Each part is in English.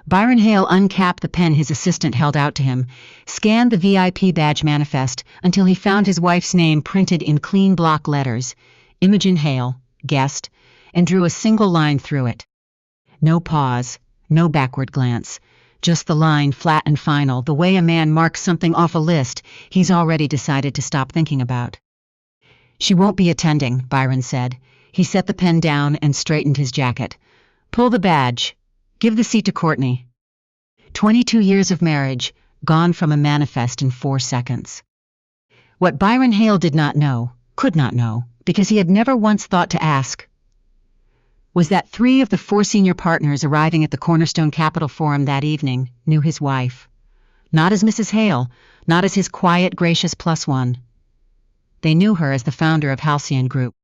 Byron Hale uncapped the pen his assistant held out to him, scanned the VIP badge manifest until he found his wife's name printed in clean block letters, Imogen Hale, guest, and drew a single line through it. No pause, no backward glance, just the line, flat and final, the way a man marks something off a list he's already decided to stop thinking about. She won't be attending, Byron said. He set the pen down and straightened his jacket. Pull the badge. Give the seat to Courtney. 22 years of marriage, gone from a manifest in 4 seconds. What Byron Hale did not know, could not know, because he had never once thought to ask, was that 3 of the 4 senior partners arriving at the Cornerstone Capital Forum that evening knew his wife. Not as Mrs. Hale, not as his quiet, gracious +1. They knew her as the founder of Halcyon Group,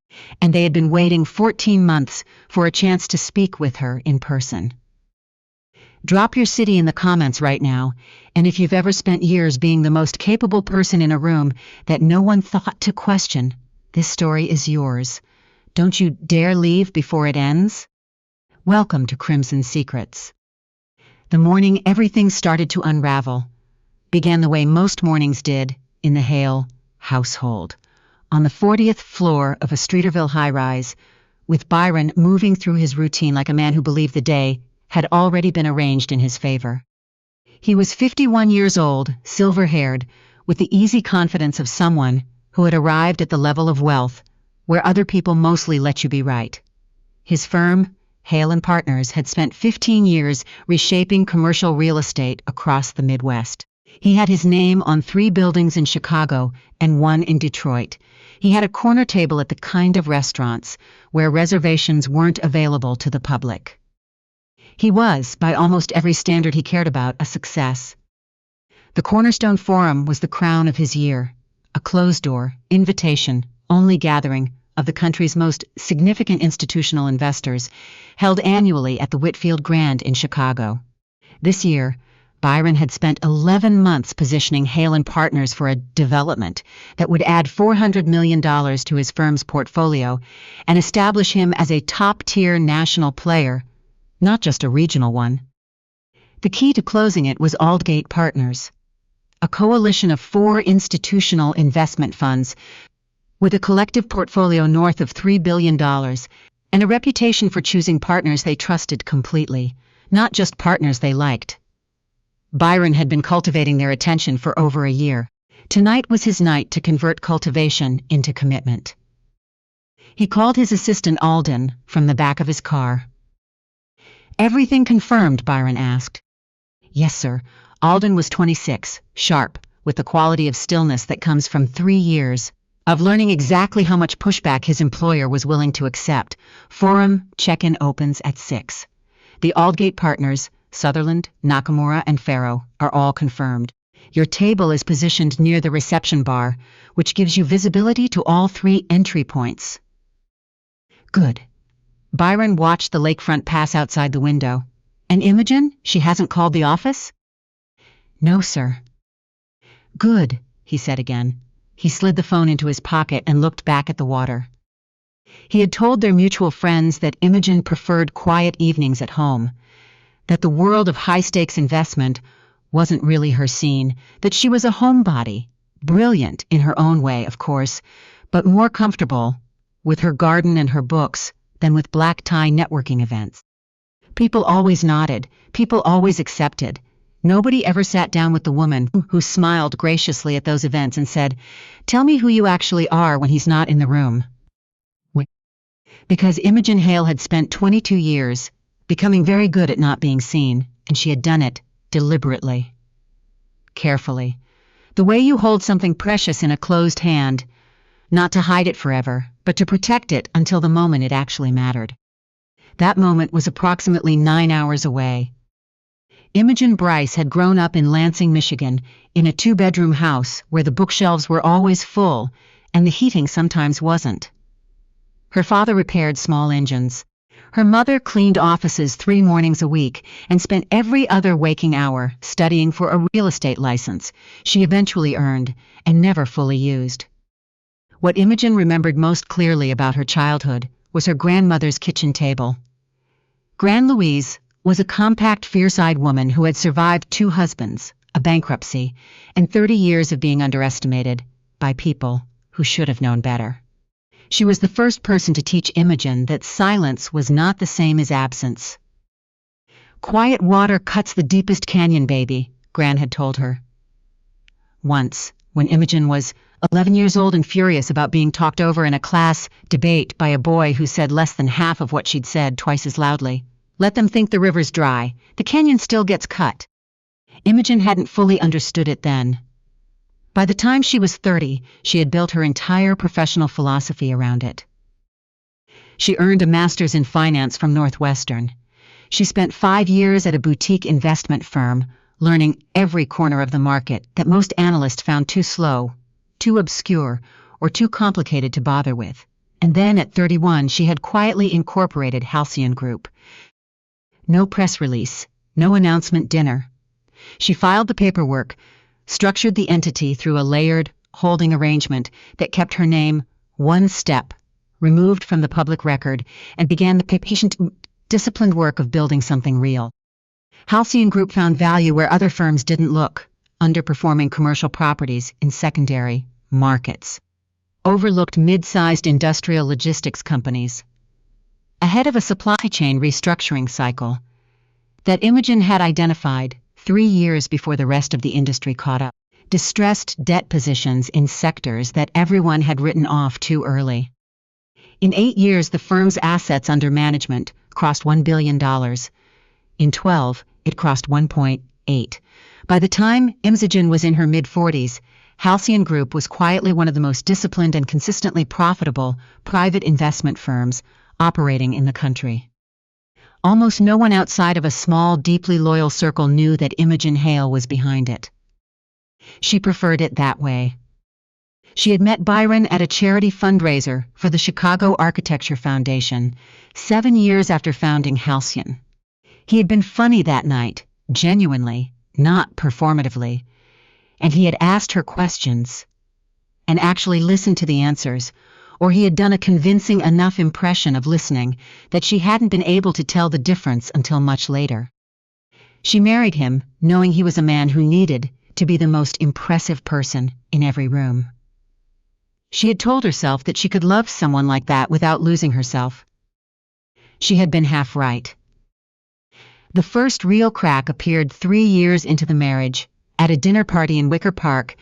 and they had been waiting 14 months for a chance to speak with her in person. Drop your city in the comments right now, and if you've ever spent years being the most capable person in a room that no one thought to question, this story is yours. Don't you dare leave before it ends? Welcome to Crimson Secrets. The morning everything started to unravel began the way most mornings did in the Hale household, on the 40th floor of a Streeterville high-rise, with Byron moving through his routine like a man who believed the day had already been arranged in his favor. He was 51 years old, silver-haired, with the easy confidence of someone who had arrived at the level of wealth where other people mostly let you be right. His firm, Hale & Partners, had spent 15 years reshaping commercial real estate across the Midwest. He had his name on 3 buildings in Chicago and 1 in Detroit. He had a corner table at the kind of restaurants where reservations weren't available to the public. He was, by almost every standard he cared about, a success. The Cornerstone Forum was the crown of his year, a closed-door, invitation-only gathering of the country's most significant institutional investors, held annually at the Whitfield Grand in Chicago. This year, Byron had spent 11 months positioning Hale & Partners for a development that would add $400 million to his firm's portfolio and establish him as a top-tier national player, not just a regional one. The key to closing it was Aldgate Partners, a coalition of 4 institutional investment funds with a collective portfolio north of $3 billion and a reputation for choosing partners they trusted completely, not just partners they liked. Byron had been cultivating their attention for over a year. Tonight was his night to convert cultivation into commitment. He called his assistant Alden from the back of his car. Everything confirmed, Byron asked. Yes, sir. Alden was 26, sharp, with the quality of stillness that comes from 3 years of learning exactly how much pushback his employer was willing to accept. Forum check-in opens at 6. The Aldgate Partners, Sutherland, Nakamura, and Farrow, are all confirmed. Your table is positioned near the reception bar, which gives you visibility to all 3 entry points. Good. Byron watched the lakefront pass outside the window. And Imogen? She hasn't called the office? No, sir. Good, he said again. He slid the phone into his pocket and looked back at the water. He had told their mutual friends that Imogen preferred quiet evenings at home, that the world of high-stakes investment wasn't really her scene, that she was a homebody, brilliant in her own way, of course, but more comfortable with her garden and her books than with black-tie networking events. People always nodded, people always accepted. Nobody ever sat down with the woman who smiled graciously at those events and said, "Tell me who you actually are when he's not in the room." Because Imogen Hale had spent 22 years becoming very good at not being seen, and she had done it deliberately, carefully, the way you hold something precious in a closed hand, not to hide it forever, but to protect it until the moment it actually mattered. That moment was approximately 9 hours away. Imogen Bryce had grown up in Lansing, Michigan, in a 2-bedroom house where the bookshelves were always full and the heating sometimes wasn't. Her father repaired small engines. Her mother cleaned offices 3 mornings a week and spent every other waking hour studying for a real estate license she eventually earned and never fully used. What Imogen remembered most clearly about her childhood was her grandmother's kitchen table. Grand Louise, was a compact, fierce-eyed woman who had survived 2 husbands, a bankruptcy, and 30 years of being underestimated by people who should have known better. She was the first person to teach Imogen that silence was not the same as absence. "Quiet water cuts the deepest canyon, baby," Gran had told her. Once, when Imogen was 11 years old and furious about being talked over in a class debate by a boy who said less than half of what she'd said twice as loudly, "Let them think the river's dry. The canyon still gets cut." Imogen hadn't fully understood it then. By the time she was 30, she had built her entire professional philosophy around it. She earned a master's in finance from Northwestern. She spent 5 years at a boutique investment firm, learning every corner of the market that most analysts found too slow, too obscure, or too complicated to bother with. And then at 31, she had quietly incorporated Halcyon Group. No press release, no announcement dinner. She filed the paperwork, structured the entity through a layered holding arrangement that kept her name one step removed from the public record, and began the patient, disciplined work of building something real. Halcyon Group found value where other firms didn't look, underperforming commercial properties in secondary markets, overlooked mid-sized industrial logistics companies, ahead of a supply chain restructuring cycle that Imogen had identified 3 years before the rest of the industry caught up. Distressed debt positions in sectors that everyone had written off too early. In 8 years, the firm's assets under management crossed $1 billion. In 12, it crossed 1.8. By the time Imogen was in her mid-40s, Halcyon Group was quietly one of the most disciplined and consistently profitable private investment firms operating in the country. Almost no one outside of a small, deeply loyal circle knew that Imogen Hale was behind it. She preferred it that way. She had met Byron at a charity fundraiser for the Chicago Architecture Foundation, 7 years after founding Halcyon. He had been funny that night, genuinely, not performatively, and he had asked her questions and actually listened to the answers, or he had done a convincing enough impression of listening that she hadn't been able to tell the difference until much later. She married him, knowing he was a man who needed to be the most impressive person in every room. She had told herself that she could love someone like that without losing herself. She had been half right. The first real crack appeared 3 years into the marriage, at a dinner party in Wicker Park,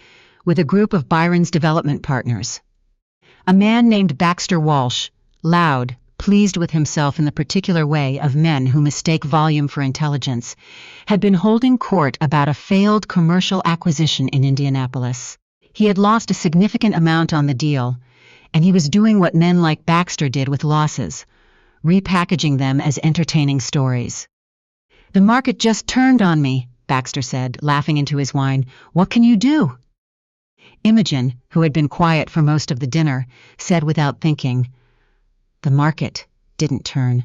with a group of Byron's development partners. A man named Baxter Walsh, loud, pleased with himself in the particular way of men who mistake volume for intelligence, had been holding court about a failed commercial acquisition in Indianapolis. He had lost a significant amount on the deal, and he was doing what men like Baxter did with losses, repackaging them as entertaining stories. "The market just turned on me," Baxter said, laughing into his wine. "What can you do?" Imogen, who had been quiet for most of the dinner, said without thinking, "The market didn't turn.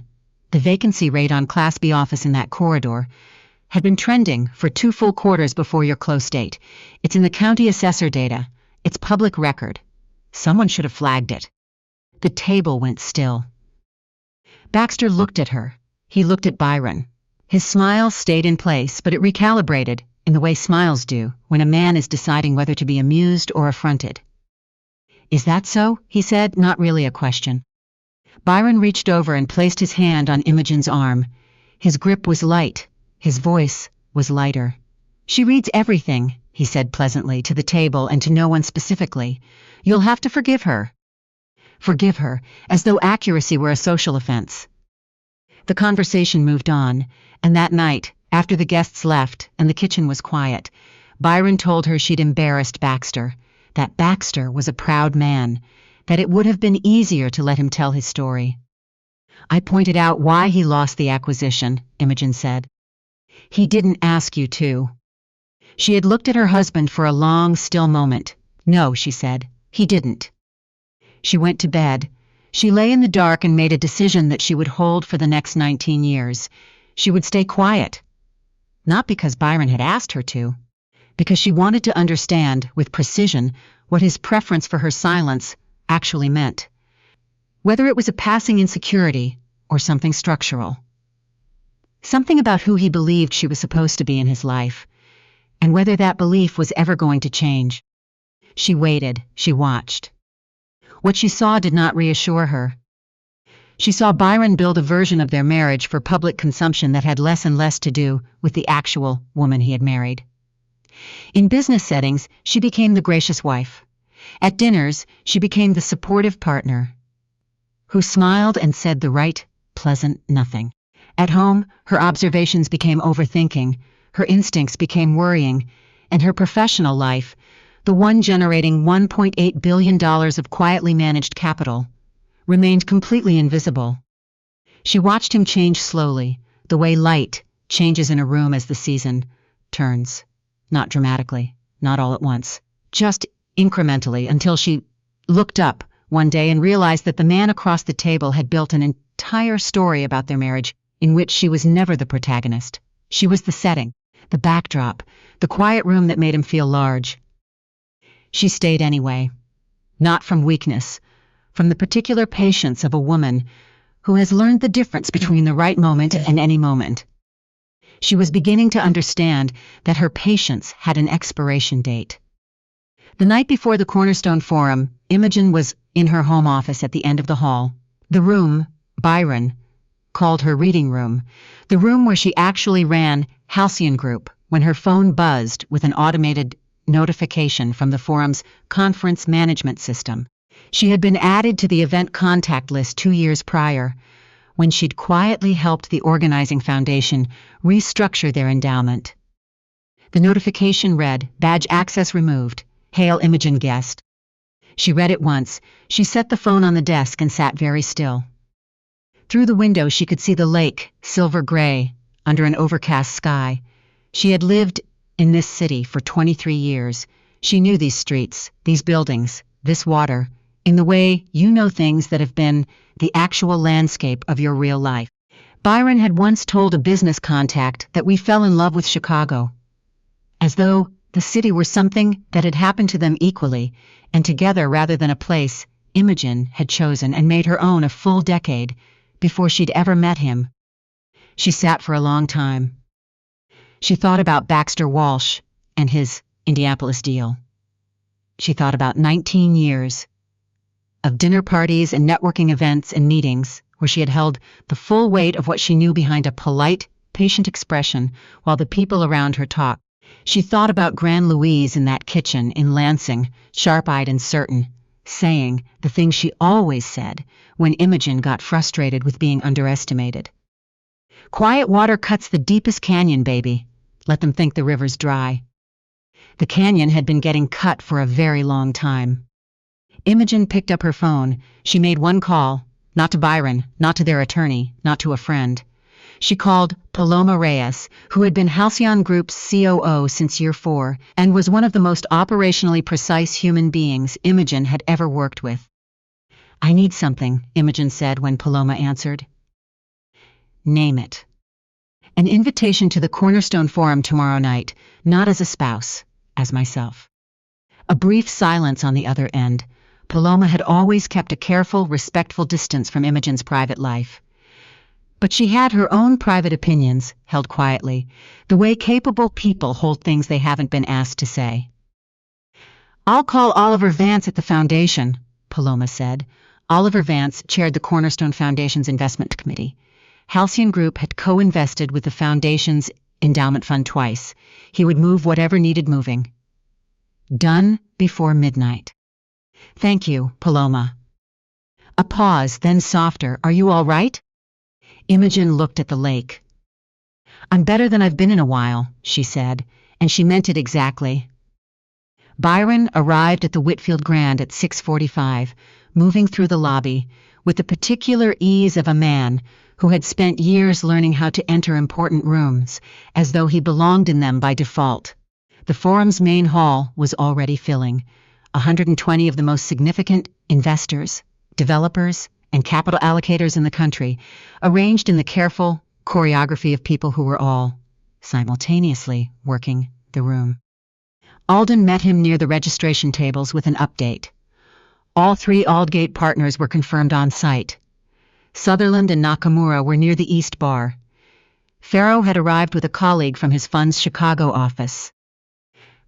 The vacancy rate on Class B office in that corridor had been trending for 2 full quarters before your close date. It's in the county assessor data. It's public record. Someone should have flagged it." The table went still. Baxter looked at her. He looked at Byron. His smile stayed in place, but it recalibrated in the way smiles do when a man is deciding whether to be amused or affronted. "Is that so?" he said, not really a question. Byron reached over and placed his hand on Imogen's arm. His grip was light. His voice was lighter. "She reads everything," he said pleasantly, to the table and to no one specifically. "You'll have to forgive her." Forgive her, as though accuracy were a social offense. The conversation moved on, and that night, after the guests left and the kitchen was quiet, Byron told her she'd embarrassed Baxter, that Baxter was a proud man, that it would have been easier to let him tell his story. "I pointed out why he lost the acquisition," Imogen said. "He didn't ask you to." She had looked at her husband for a long, still moment. "No," she said, "he didn't." She went to bed. She lay in the dark and made a decision that she would hold for the next 19 years. She would stay quiet. Not because Byron had asked her to, because she wanted to understand with precision what his preference for her silence actually meant. Whether it was a passing insecurity or something structural. something about who he believed she was supposed to be in his life, and whether that belief was ever going to change. She waited, she watched. What she saw did not reassure her. She saw Byron build a version of their marriage for public consumption that had less and less to do with the actual woman he had married. In business settings, she became the gracious wife. At dinners, she became the supportive partner who smiled and said the right, pleasant nothing. At home, her observations became overthinking, her instincts became worrying, and her professional life, the one generating $1.8 billion of quietly managed capital, remained completely invisible. She watched him change slowly, the way light changes in a room as the season turns. Not dramatically, not all at once, just incrementally, until she looked up one day and realized that the man across the table had built an entire story about their marriage in which she was never the protagonist. She was the setting, the backdrop, the quiet room that made him feel large. She stayed anyway, not from weakness, from the particular patience of a woman who has learned the difference between the right moment and any moment. She was beginning to understand that her patience had an expiration date. The night before the Cornerstone Forum, Imogen was in her home office at the end of the hall. The room, Byron called her reading room, the room where she actually ran Halcyon Group, when her phone buzzed with an automated notification from the forum's conference management system. She had been added to the event contact list 2 years prior, when she'd quietly helped the organizing foundation restructure their endowment. The notification read, "Badge access removed. Hail Imogen guest." She read it once. She set the phone on the desk and sat very still. Through the window she could see the lake, silver gray, under an overcast sky. She had lived in this city for 23 years. She knew these streets, these buildings, this water, in the way you know things that have been the actual landscape of your real life. Byron had once told a business contact that we fell in love with Chicago, as though the city were something that had happened to them equally, and together rather than a place Imogen had chosen and made her own a full decade before she'd ever met him. She sat for a long time. She thought about Baxter Walsh and his Indianapolis deal. She thought about 19 years of dinner parties and networking events and meetings where she had held the full weight of what she knew behind a polite, patient expression while the people around her talked. She thought about Grand Louise in that kitchen in Lansing, sharp-eyed and certain, saying the things she always said when Imogen got frustrated with being underestimated. "Quiet water cuts the deepest canyon, baby. Let them think the river's dry." The canyon had been getting cut for a very long time. Imogen picked up her phone. She made one call, not to Byron, not to their attorney, not to a friend. She called Paloma Reyes, who had been Halcyon Group's COO since year 4 and was one of the most operationally precise human beings Imogen had ever worked with. "I need something," Imogen said when Paloma answered. "Name it." "An invitation to the Cornerstone Forum tomorrow night, not as a spouse, as myself." A brief silence on the other end. Paloma had always kept a careful, respectful distance from Imogen's private life. But she had her own private opinions, held quietly, the way capable people hold things they haven't been asked to say. "I'll call Oliver Vance at the foundation," Paloma said. Oliver Vance chaired the Cornerstone Foundation's investment committee. Halcyon Group had co-invested with the foundation's endowment fund twice. He would move whatever needed moving. Done before midnight. "Thank you, Paloma." A pause, then softer. "Are you all right?" Imogen looked at the lake. "I'm better than I've been in a while," she said, and she meant it exactly. Byron arrived at the Whitfield Grand at 6:45, moving through the lobby, with the particular ease of a man who had spent years learning how to enter important rooms, as though he belonged in them by default. The forum's main hall was already filling. 120 of the most significant investors, developers, and capital allocators in the country, arranged in the careful choreography of people who were all simultaneously working the room. Alden met him near the registration tables with an update. All 3 Aldgate partners were confirmed on site. Sutherland and Nakamura were near the East Bar. Farrow had arrived with a colleague from his fund's Chicago office.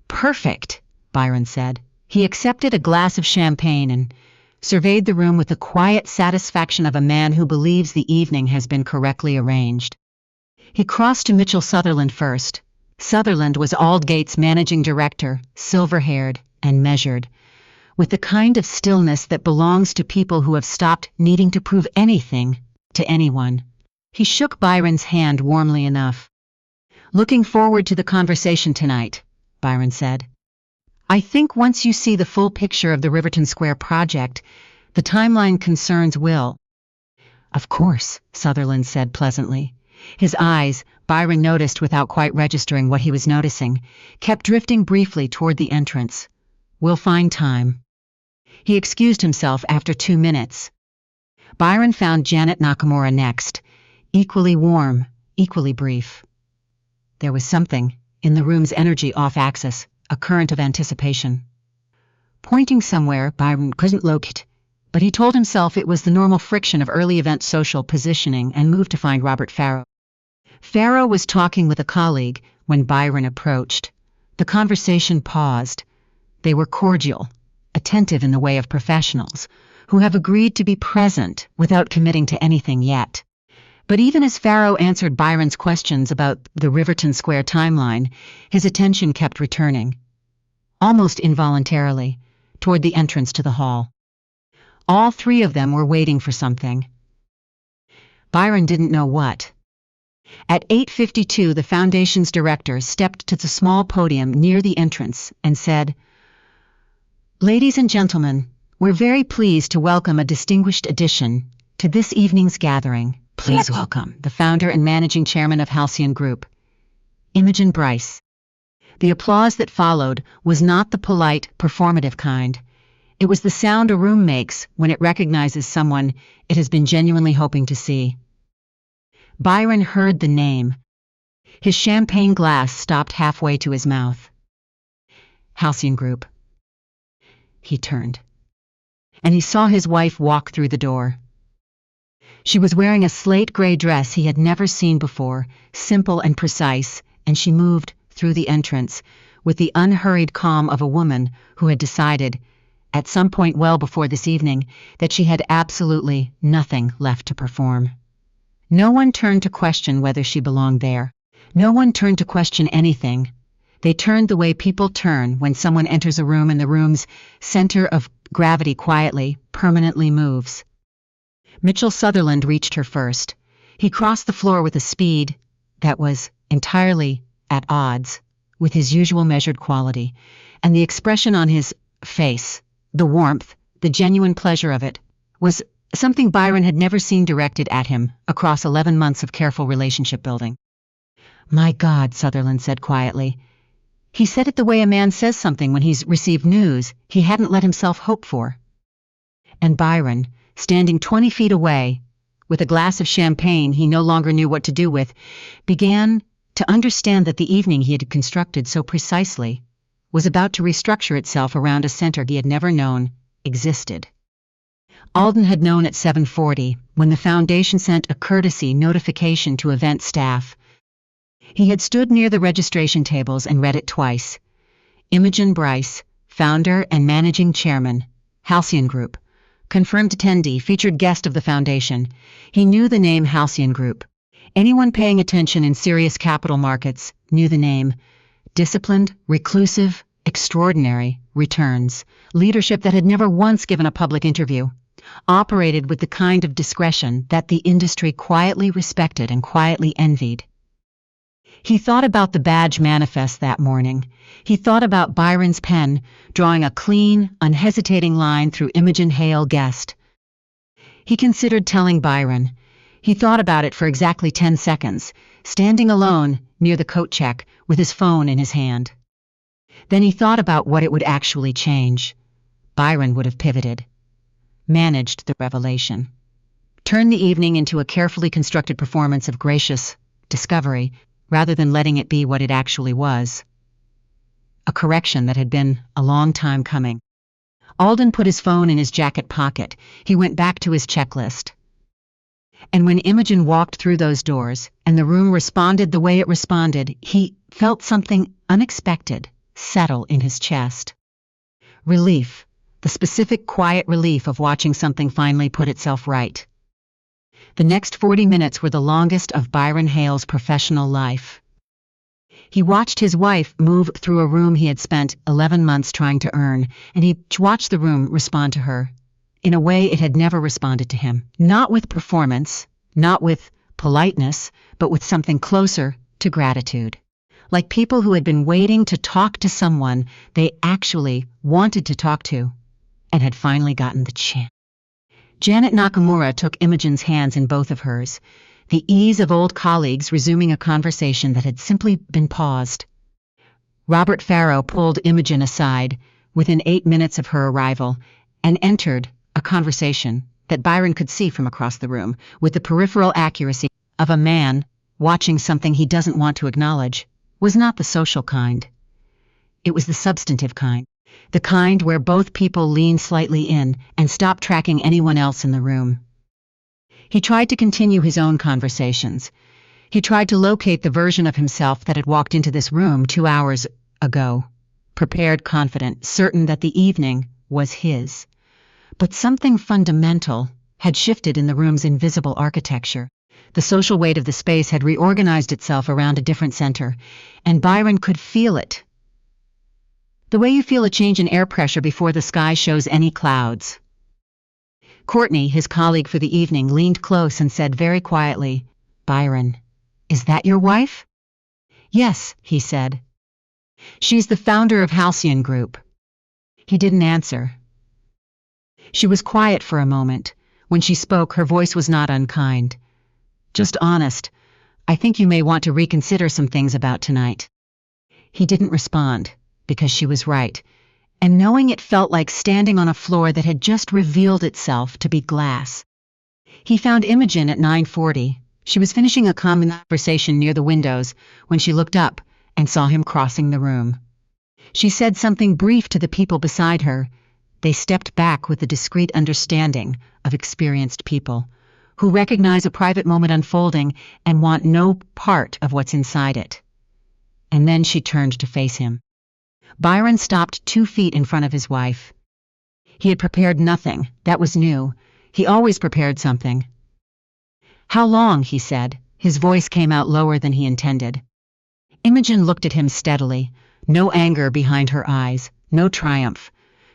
"Perfect," Byron said. He accepted a glass of champagne and surveyed the room with the quiet satisfaction of a man who believes the evening has been correctly arranged. He crossed to Mitchell Sutherland first. Sutherland was Aldgate's managing director, silver-haired and measured, with the kind of stillness that belongs to people who have stopped needing to prove anything to anyone. He shook Byron's hand warmly enough. "Looking forward to the conversation tonight," Byron said. "I think once you see the full picture of the Riverton Square project, the timeline concerns will." "Of course," Sutherland said pleasantly. His eyes, Byron noticed without quite registering what he was noticing, kept drifting briefly toward the entrance. "We'll find time." He excused himself after 2 minutes. Byron found Janet Nakamura next, equally warm, equally brief. There was something in the room's energy off-axis, a current of anticipation. Pointing somewhere Byron couldn't locate, but he told himself it was the normal friction of early event social positioning and moved to find Robert Farrow. Farrow was talking with a colleague when Byron approached. The conversation paused. They were cordial, attentive in the way of professionals, who have agreed to be present without committing to anything yet. But even as Farrow answered Byron's questions about the Riverton Square timeline, his attention kept returning, almost involuntarily, toward the entrance to the hall. All three of them were waiting for something. Byron didn't know what. At 8:52, the Foundation's director stepped to the small podium near the entrance and said, "Ladies and gentlemen, we're very pleased to welcome a distinguished addition to this evening's gathering. Please welcome the founder and managing chairman of Halcyon Group, Imogen Bryce." The applause that followed was not the polite, performative kind. It was the sound a room makes when it recognizes someone it has been genuinely hoping to see. Byron heard the name. His champagne glass stopped halfway to his mouth. Halcyon Group. He turned, and he saw his wife walk through the door. She was wearing a slate gray dress he had never seen before, simple and precise, and she moved through the entrance with the unhurried calm of a woman who had decided, at some point well before this evening, that she had absolutely nothing left to perform. No one turned to question whether she belonged there. No one turned to question anything. They turned the way people turn when someone enters a room and the room's center of gravity quietly, permanently moves. Mitchell Sutherland reached her first. He crossed the floor with a speed that was entirely at odds with his usual measured quality, and the expression on his face, the warmth, the genuine pleasure of it, was something Byron had never seen directed at him across 11 months of careful relationship building. "My God," Sutherland said quietly. He said it the way a man says something when he's received news he hadn't let himself hope for. And Byron, standing 20 feet away, with a glass of champagne he no longer knew what to do with, began to understand that the evening he had constructed so precisely was about to restructure itself around a center he had never known existed. Alden had known at 7:40 when the Foundation sent a courtesy notification to event staff. He had stood near the registration tables and read it twice. Imogen Bryce, founder and managing chairman, Halcyon Group, confirmed attendee, featured guest of the Foundation. He knew the name Halcyon Group. Anyone paying attention in serious capital markets knew the name. Disciplined, reclusive, extraordinary, returns, leadership that had never once given a public interview, operated with the kind of discretion that the industry quietly respected and quietly envied. He thought about the badge manifest that morning. He thought about Byron's pen, drawing a clean, unhesitating line through Imogen Hale Guest. He considered telling Byron. He thought about it for exactly 10 seconds, standing alone near the coat check with his phone in his hand. Then he thought about what it would actually change. Byron would have pivoted, managed the revelation, turned the evening into a carefully constructed performance of gracious discovery, rather than letting it be what it actually was. A correction that had been a long time coming. Alden put his phone in his jacket pocket. He went back to his checklist. And when Imogen walked through those doors, and the room responded the way it responded, he felt something unexpected settle in his chest. Relief, the specific quiet relief of watching something finally put itself right. The next 40 minutes were the longest of Byron Hale's professional life. He watched his wife move through a room he had spent 11 months trying to earn, and he watched the room respond to her in a way it had never responded to him. Not with performance, not with politeness, but with something closer to gratitude. Like people who had been waiting to talk to someone they actually wanted to talk to, and had finally gotten the chance. Janet Nakamura took Imogen's hands in both of hers, the ease of old colleagues resuming a conversation that had simply been paused. Robert Farrow pulled Imogen aside within 8 minutes of her arrival and entered a conversation that Byron could see from across the room with the peripheral accuracy of a man watching something he doesn't want to acknowledge. Was not the social kind. It was the substantive kind. The kind where both people lean slightly in and stop tracking anyone else in the room. He tried to continue his own conversations. He tried to locate the version of himself that had walked into this room 2 hours ago, prepared, confident, certain that the evening was his. But something fundamental had shifted in the room's invisible architecture. The social weight of the space had reorganized itself around a different center, and Byron could feel it. The way you feel a change in air pressure before the sky shows any clouds. Courtney, his colleague for the evening, leaned close and said very quietly, "Byron, is that your wife?" "Yes," he said. "She's the founder of Halcyon Group." He didn't answer. She was quiet for a moment. When she spoke, her voice was not unkind. "Just honest. I think you may want to reconsider some things about tonight." He didn't respond, because she was right, and knowing it felt like standing on a floor that had just revealed itself to be glass. He found Imogen at 9:40. She was finishing a conversation near the windows when she looked up and saw him crossing the room. She said something brief to the people beside her. They stepped back with the discreet understanding of experienced people, who recognize a private moment unfolding and want no part of what's inside it. And then she turned to face him. Byron stopped 2 feet in front of his wife. He had prepared nothing. That was new. He always prepared something. "How long?" he said. His voice came out lower than he intended. Imogen looked at him steadily, no anger behind her eyes, no triumph,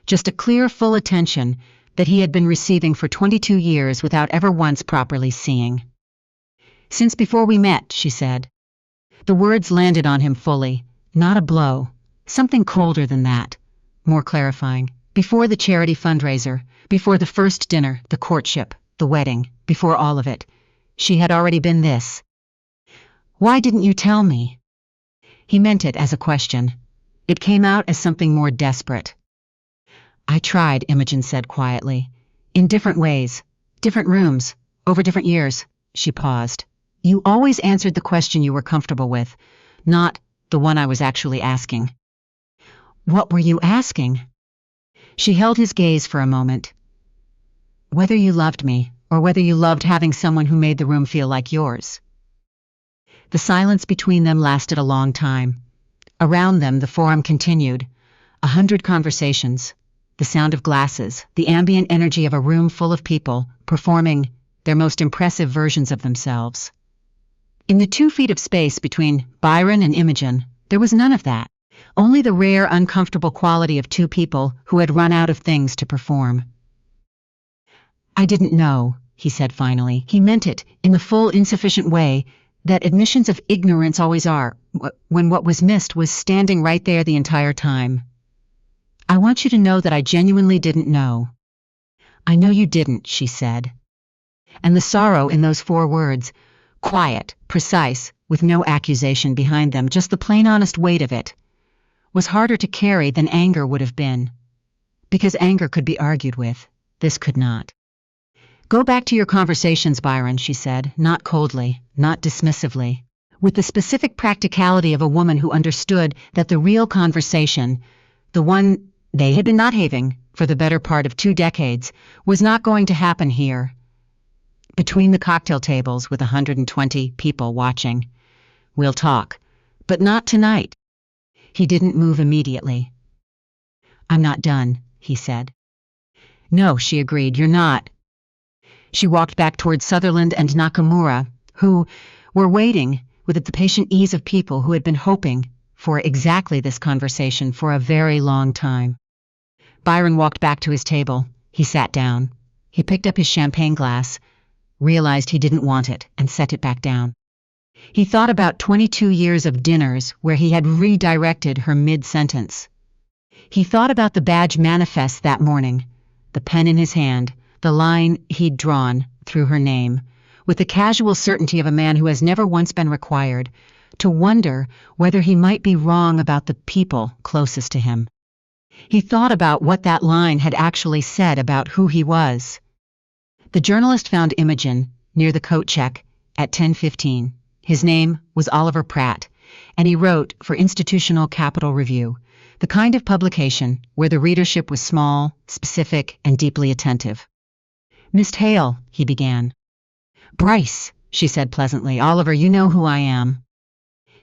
just a clear, full attention that he had been receiving for 22 years without ever once properly seeing. "Since before we met," she said. The words landed on him fully, not a blow, something colder than that, more clarifying. Before the charity fundraiser, before the first dinner, the courtship, the wedding, before all of it, she had already been this. "Why didn't you tell me?" He meant it as a question. It came out as something more desperate. "I tried," Imogen said quietly. "In different ways, different rooms, over different years." She paused. "You always answered the question you were comfortable with, not the one I was actually asking." "What were you asking?" She held his gaze for a moment. "Whether you loved me, or whether you loved having someone who made the room feel like yours." The silence between them lasted a long time. Around them, the forum continued. 100 conversations. The sound of glasses, the ambient energy of a room full of people performing their most impressive versions of themselves. In the 2 feet of space between Byron and Imogen, there was none of that. Only the rare, uncomfortable quality of 2 people who had run out of things to perform. "I didn't know," he said finally. He meant it in the full, insufficient way that admissions of ignorance always are, when what was missed was standing right there the entire time. "I want you to know that I genuinely didn't know." "I know you didn't," she said. And the sorrow in those 4 words, quiet, precise, with no accusation behind them, just the plain honest weight of it, was harder to carry than anger would have been. Because anger could be argued with. This could not. "Go back to your conversations, Byron," she said, not coldly, not dismissively, with the specific practicality of a woman who understood that the real conversation, the one they had been not having for the better part of 2 decades, was not going to happen here. between the cocktail tables with 120 people watching. "We'll talk, but not tonight." He didn't move immediately. "I'm not done," he said. "No," she agreed, "you're not." She walked back toward Sutherland and Nakamura, who were waiting with the patient ease of people who had been hoping for exactly this conversation for a very long time. Byron walked back to his table. He sat down. He picked up his champagne glass, realized he didn't want it, and set it back down. He thought about 22 years of dinners where he had redirected her mid-sentence. He thought about the badge manifest that morning, the pen in his hand, the line he'd drawn through her name, with the casual certainty of a man who has never once been required to wonder whether he might be wrong about the people closest to him. He thought about what that line had actually said about who he was. The journalist found Imogen near the coat check at 10:15. His name was Oliver Pratt, and he wrote for Institutional Capital Review, the kind of publication where the readership was small, specific, and deeply attentive. "Miss Hale," he began. "Bryce," she said pleasantly. "Oliver, you know who I am."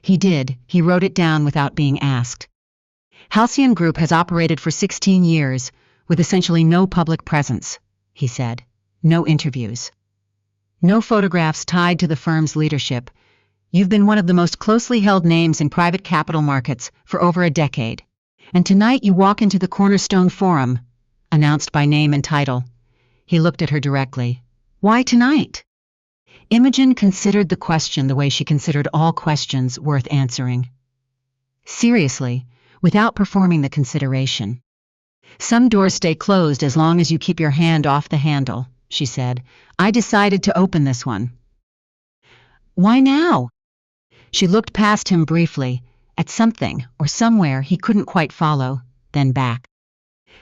He did. He wrote it down without being asked. "Halcyon Group has operated for 16 years, with essentially no public presence," he said. "No interviews. No photographs tied to the firm's leadership. You've been one of the most closely held names in private capital markets for over a decade. And tonight you walk into the Cornerstone Forum, announced by name and title." He looked at her directly. "Why tonight?" Imogen considered the question the way she considered all questions worth answering. Seriously, without performing the consideration. "Some doors stay closed as long as you keep your hand off the handle," she said. "I decided to open this one." "Why now?" She looked past him briefly, at something or somewhere he couldn't quite follow, then back.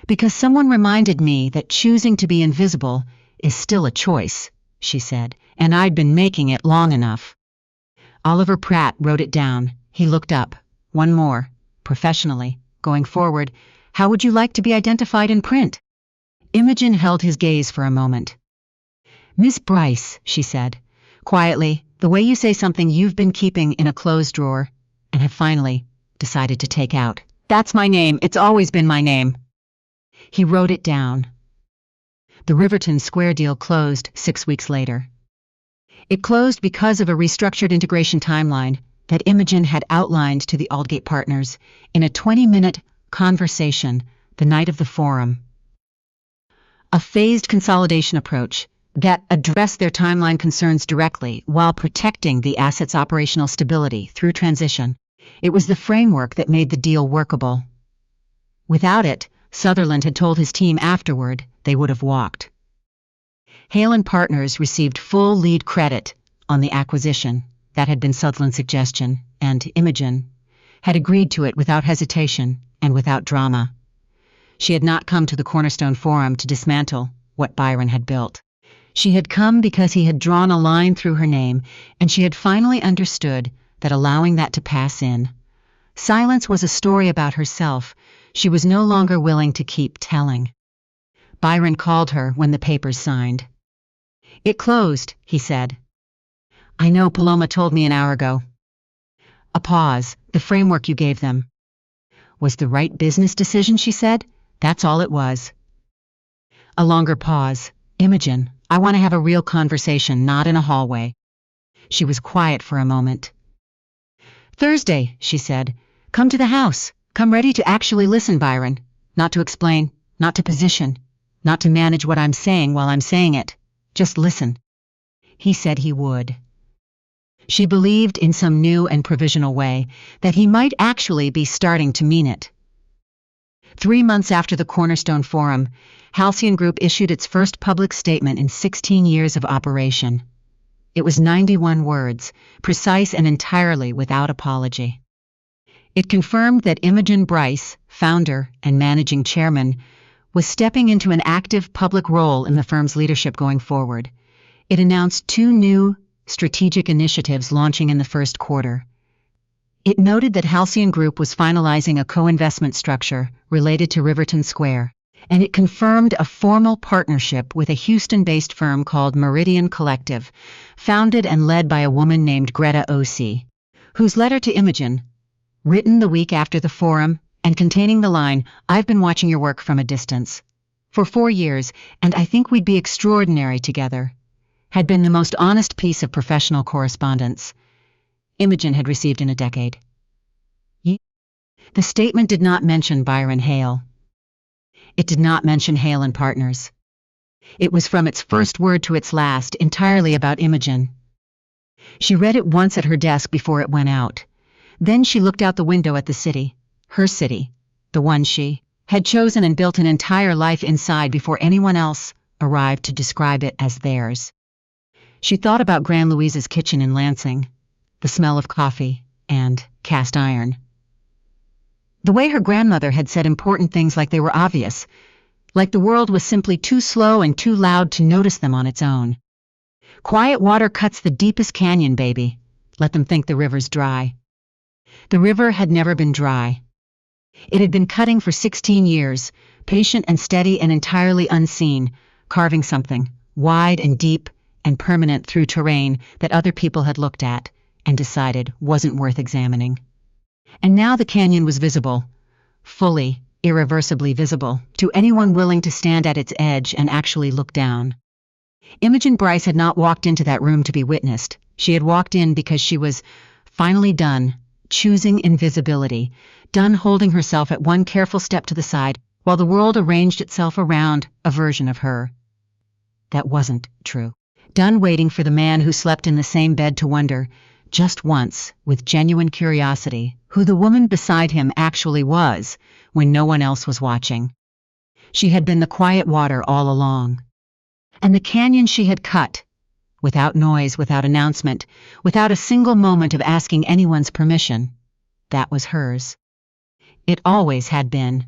"Because someone reminded me that choosing to be invisible is still a choice," she said, "and I'd been making it long enough." Oliver Pratt wrote it down. He looked up. "One more, professionally, going forward, how would you like to be identified in print?" Imogen held his gaze for a moment. "Miss Bryce," she said, quietly, "the way you say something you've been keeping in a closed drawer and have finally decided to take out. That's my name. It's always been my name." He wrote it down. The Riverton Square deal closed 6 weeks later. It closed because of a restructured integration timeline that Imogen had outlined to the Aldgate partners in a 20-minute conversation the night of the forum. A phased consolidation approach that addressed their timeline concerns directly while protecting the asset's operational stability through transition. It was the framework that made the deal workable. Without it, Sutherland had told his team afterward, they would have walked. Hale & Partners received full lead credit on the acquisition. That had been Sutherland's suggestion, and Imogen had agreed to it without hesitation and without drama. She had not come to the Cornerstone Forum to dismantle what Byron had built. She had come because he had drawn a line through her name, and she had finally understood that allowing that to pass in silence was a story about herself she was no longer willing to keep telling. Byron called her when the papers signed. "It closed," he said. "I know, Paloma told me an hour ago." A pause. "The framework you gave them was the right business decision," she said. "That's all it was." A longer pause. "Imogen, I want to have a real conversation, not in a hallway." She was quiet for a moment. "Thursday," she said. "Come to the house. Come ready to actually listen, Byron. Not to explain, not to position, not to manage what I'm saying while I'm saying it. Just listen." He said he would. She believed in some new and provisional way that he might actually be starting to mean it. 3 months after the Cornerstone Forum, Halcyon Group issued its first public statement in 16 years of operation. It was 91 words, precise and entirely without apology. It confirmed that Imogen Bryce, founder and managing chairman, was stepping into an active public role in the firm's leadership going forward. It announced 2 new strategic initiatives launching in the first quarter. It noted that Halcyon Group was finalizing a co-investment structure related to Riverton Square, and it confirmed a formal partnership with a Houston-based firm called Meridian Collective, founded and led by a woman named Greta O.C., whose letter to Imogen, written the week after the forum and containing the line, "I've been watching your work from a distance for 4 years, and I think we'd be extraordinary together," had been the most honest piece of professional correspondence Imogen had received in a decade. The statement did not mention Byron Hale. It did not mention Hale and Partners. It was from its first word to its last entirely about Imogen. She read it once at her desk before it went out. Then she looked out the window at the city, her city, the one she had chosen and built an entire life inside before anyone else arrived to describe it as theirs. She thought about Gran Luisa's kitchen in Lansing, the smell of coffee and cast iron. The way her grandmother had said important things like they were obvious, like the world was simply too slow and too loud to notice them on its own. Quiet water cuts the deepest canyon, baby. Let them think the river's dry. The river had never been dry. It had been cutting for 16 years, patient and steady and entirely unseen, carving something, wide and deep and permanent through terrain that other people had looked at and decided wasn't worth examining. And now the canyon was visible, fully, irreversibly visible, to anyone willing to stand at its edge and actually look down. Imogen Bryce had not walked into that room to be witnessed. She had walked in because she was finally done choosing invisibility, done holding herself at one careful step to the side while the world arranged itself around a version of her that wasn't true. Done waiting for the man who slept in the same bed to wonder, just once, with genuine curiosity, who the woman beside him actually was when no one else was watching. She had been the quiet water all along. And the canyon she had cut, without noise, without announcement, without a single moment of asking anyone's permission, that was hers. It always had been.